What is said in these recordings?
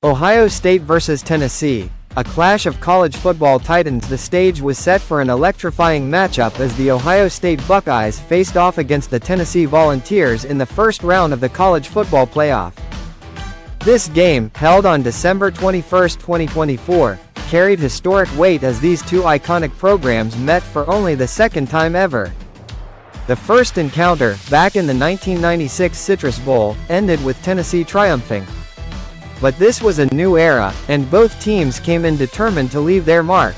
Ohio State vs. Tennessee, a clash of college football titans. The stage was set for an electrifying matchup as the Ohio State Buckeyes faced off against the Tennessee Volunteers in the first round of the college football playoff. This game, held on December 21, 2024, carried historic weight as these two iconic programs met for only the second time ever. The first encounter, back in the 1996 Citrus Bowl, ended with Tennessee triumphing. But this was a new era, and both teams came in determined to leave their mark.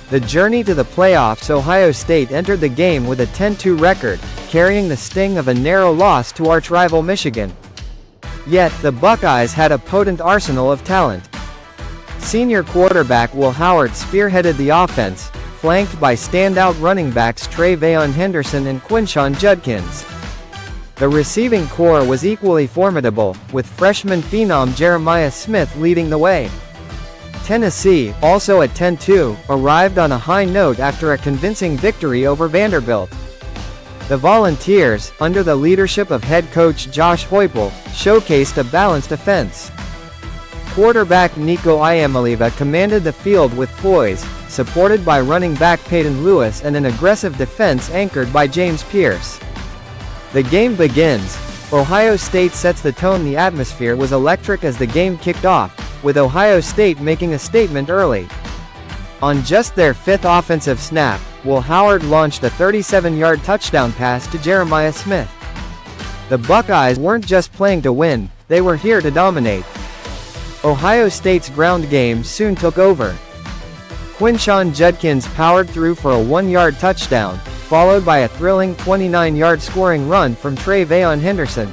The journey to the playoffs. Ohio State entered the game with a 10-2 record, carrying the sting of a narrow loss to arch-rival Michigan. Yet, the Buckeyes had a potent arsenal of talent. Senior quarterback Will Howard spearheaded the offense, flanked by standout running backs Trayvon Henderson and Quinshon Judkins. The receiving corps was equally formidable, with freshman phenom Jeremiah Smith leading the way. Tennessee, also at 10-2, arrived on a high note after a convincing victory over Vanderbilt. The Volunteers, under the leadership of head coach Josh Heupel, showcased a balanced offense. Quarterback Nico Iamaleava commanded the field with poise, supported by running back Peyton Lewis and an aggressive defense anchored by James Pierce. The game begins. Ohio State sets the tone. The atmosphere was electric as the game kicked off, with Ohio State making a statement early. On just their fifth offensive snap, Will Howard launched a 37-yard touchdown pass to Jeremiah Smith. The Buckeyes weren't just playing to win, they were here to dominate. Ohio State's ground game soon took over. Quinshon Judkins powered through for a 1-yard touchdown, followed by a thrilling 29-yard scoring run from Trayvon Henderson.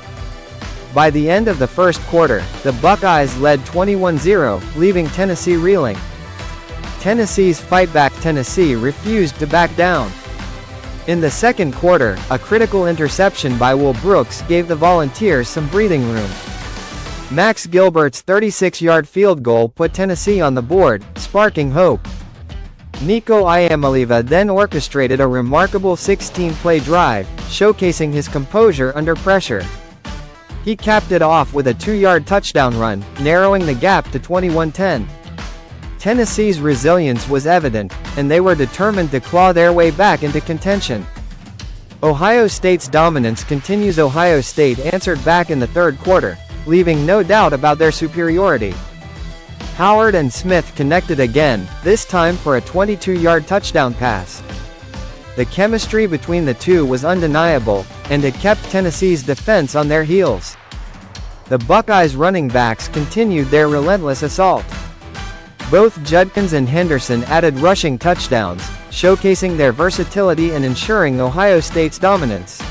By the end of the first quarter, the Buckeyes led 21-0, leaving Tennessee reeling. Tennessee's fight back. Tennessee refused to back down. In the second quarter, a critical interception by Will Brooks gave the Volunteers some breathing room. Max Gilbert's 36-yard field goal put Tennessee on the board, sparking hope. Nico Iamaleava then orchestrated a remarkable 16-play drive, showcasing his composure under pressure. He capped it off with a 2-yard touchdown run, narrowing the gap to 21-10. Tennessee's resilience was evident, and they were determined to claw their way back into contention. Ohio State's dominance continues. Ohio State answered back in the third quarter, leaving no doubt about their superiority. Howard and Smith connected again, this time for a 22-yard touchdown pass. The chemistry between the two was undeniable, and it kept Tennessee's defense on their heels. The Buckeyes running backs continued their relentless assault. Both Judkins and Henderson added rushing touchdowns, showcasing their versatility and ensuring Ohio State's dominance.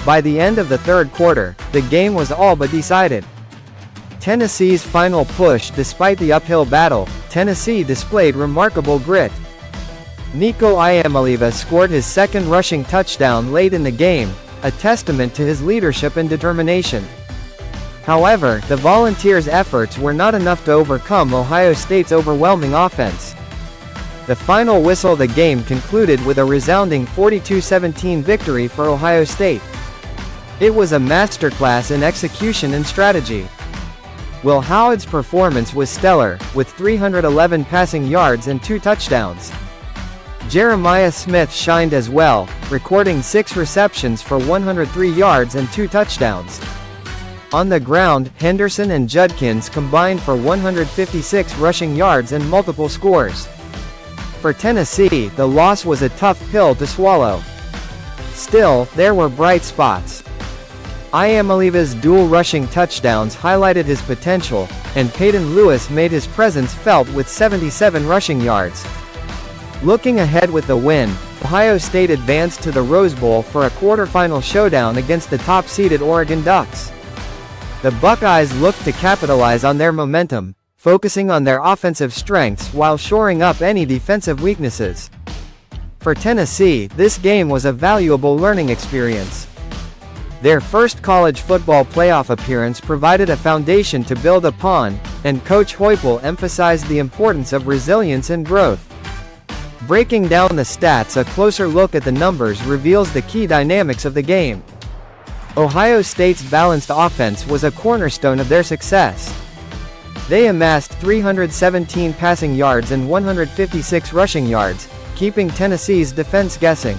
By the end of the third quarter, the game was all but decided. Tennessee's final push. Despite the uphill battle, Tennessee displayed remarkable grit. Nico Iamaleava scored his second rushing touchdown late in the game, a testament to his leadership and determination. However, the Volunteers' efforts were not enough to overcome Ohio State's overwhelming offense. The final whistle. The game concluded with a resounding 42-17 victory for Ohio State. It was a masterclass in execution and strategy. Will Howard's performance was stellar, with 311 passing yards and 2 touchdowns. Jeremiah Smith shined as well, recording 6 receptions for 103 yards and 2 touchdowns. On the ground, Henderson and Judkins combined for 156 rushing yards and multiple scores. For Tennessee, the loss was a tough pill to swallow. Still, there were bright spots. Iamaleava's dual rushing touchdowns highlighted his potential, and Peyton Lewis made his presence felt with 77 rushing yards. Looking ahead. With the win, Ohio State advanced to the Rose Bowl for a quarterfinal showdown against the top-seeded Oregon Ducks. The Buckeyes looked to capitalize on their momentum, focusing on their offensive strengths while shoring up any defensive weaknesses. For Tennessee, this game was a valuable learning experience. Their first college football playoff appearance provided a foundation to build upon, and Coach Heupel emphasized the importance of resilience and growth. Breaking down the stats. A closer look at the numbers reveals the key dynamics of the game. Ohio State's balanced offense was a cornerstone of their success. They amassed 317 passing yards and 156 rushing yards, keeping Tennessee's defense guessing.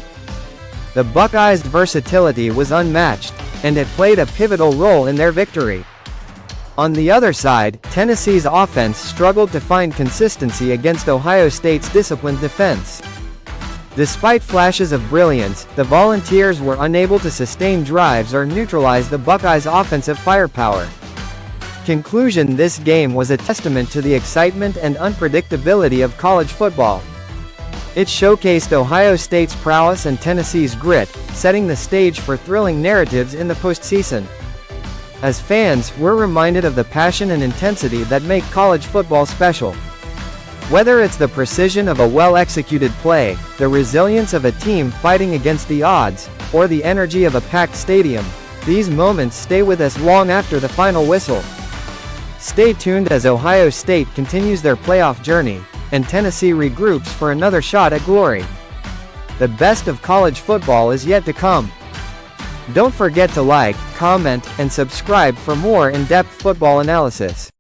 The Buckeyes' versatility was unmatched, and it played a pivotal role in their victory. On the other side, Tennessee's offense struggled to find consistency against Ohio State's disciplined defense. Despite flashes of brilliance, the Volunteers were unable to sustain drives or neutralize the Buckeyes' offensive firepower. Conclusion: this game was a testament to the excitement and unpredictability of college football. It showcased Ohio State's prowess and Tennessee's grit, setting the stage for thrilling narratives in the postseason. As fans, we're reminded of the passion and intensity that make college football special. Whether it's the precision of a well-executed play, the resilience of a team fighting against the odds, or the energy of a packed stadium, these moments stay with us long after the final whistle. Stay tuned as Ohio State continues their playoff journey, and Tennessee regroups for another shot at glory. The best of college football is yet to come. Don't forget to like, comment, and subscribe for more in-depth football analysis.